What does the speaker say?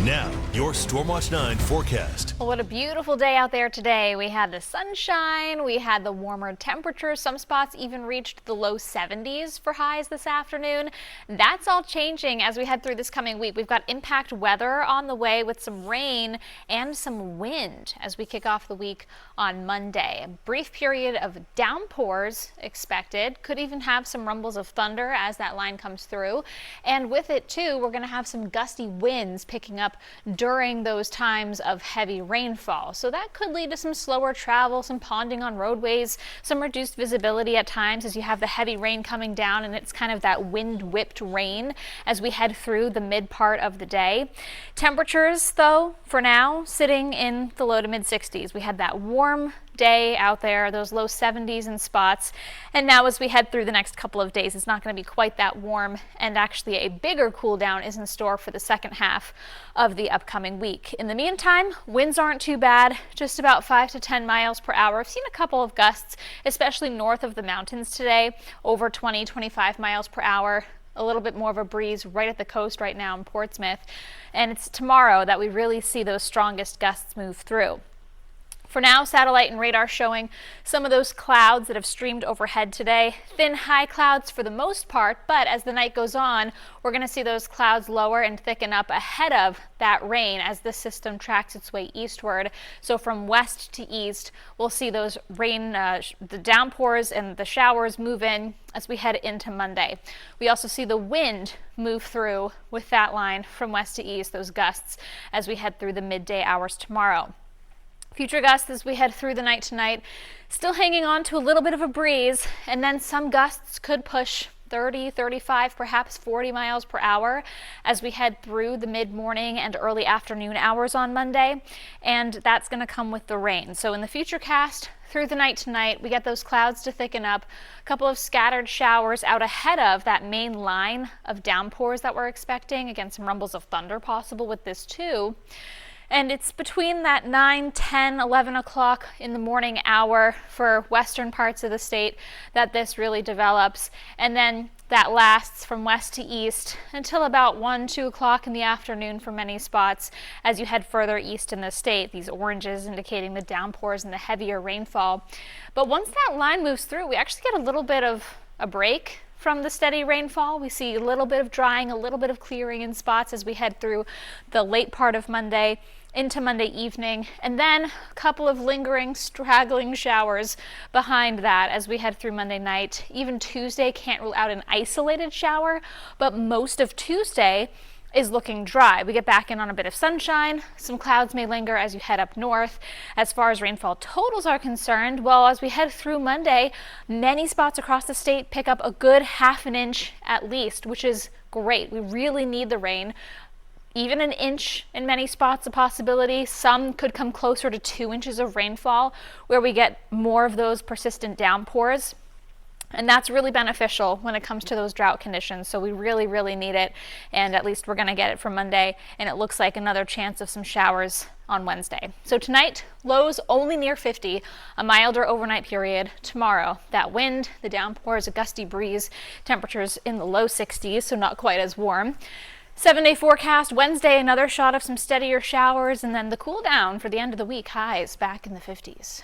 Now, your Stormwatch 9 forecast. Well, what a beautiful day out there today. We had the sunshine, we had the warmer temperatures. Some spots even reached the low 70s for highs this afternoon. That's all changing as we head through this coming week. We've got impact weather on the way with some rain and some wind as we kick off the week on Monday. A brief period of downpours expected. Could even have some rumbles of thunder as that line comes through. And with it too, we're going to have some gusty winds picking up during those times of heavy rainfall. So that could lead to some slower travel, some ponding on roadways, some reduced visibility at times as you have the heavy rain coming down, and it's kind of that wind-whipped rain as we head through the mid part of the day. Temperatures, though, for now, sitting in the low to mid 60s. We had that warm day out there, those low 70s in spots, and now as we head through the next couple of days, it's not going to be quite that warm, and actually a bigger cool down is in store for the second half of the upcoming week. In the meantime, winds aren't too bad, just about 5 to 10 miles per hour. I've seen a couple of gusts, especially north of the mountains today, over 20-25 miles per hour. A little bit more of a breeze right at the coast right now in Portsmouth, and it's tomorrow that we really see those strongest gusts move through. For now, satellite and radar showing some of those clouds that have streamed overhead today. Thin high clouds for the most part, but as the night goes on, we're going to see those clouds lower and thicken up ahead of that rain as this system tracks its way eastward. So from west to east, we'll see those rain, the downpours and the showers move in as we head into Monday. We also see the wind move through with that line from west to east, those gusts, as we head through the midday hours tomorrow. Future gusts as we head through the night tonight, still hanging on to a little bit of a breeze, and then some gusts could push 30, 35, perhaps 40 miles per hour as we head through the mid-morning and early afternoon hours on Monday, and that's going to come with the rain. So in the future cast, through the night tonight, we get those clouds to thicken up, a couple of scattered showers out ahead of that main line of downpours that we're expecting. Again, some rumbles of thunder possible with this too. And it's between that 9, 10, 11 o'clock in the morning hour for western parts of the state that this really develops. And then that lasts from west to east until about 1, 2 o'clock in the afternoon for many spots as you head further east in the state. These oranges indicating the downpours and the heavier rainfall. But once that line moves through, we actually get a little bit of a break from the steady rainfall. We see a little bit of drying, a little bit of clearing in spots as we head through the late part of Monday into Monday evening, and then a couple of lingering, straggling showers behind that as we head through Monday night. Even Tuesday, can't rule out an isolated shower, but most of Tuesday is looking dry. We get back in on a bit of sunshine. Some clouds may linger as you head up north. As far as rainfall totals are concerned, well, as we head through Monday, many spots across the state pick up a good ½ an inch at least, which is great. We really need the rain. Even an inch in many spots a possibility. Some could come closer to 2 inches of rainfall where we get more of those persistent downpours. And that's really beneficial when it comes to those drought conditions. So we really, really need it. And at least we're going to get it for Monday. And it looks like another chance of some showers on Wednesday. So tonight, lows only near 50, a milder overnight period. Tomorrow, that wind, the downpours, a gusty breeze, temperatures in the low 60s, so not quite as warm. 7-day forecast. Wednesday, another shot of some steadier showers, and then the cool down for the end of the week, highs back in the 50s.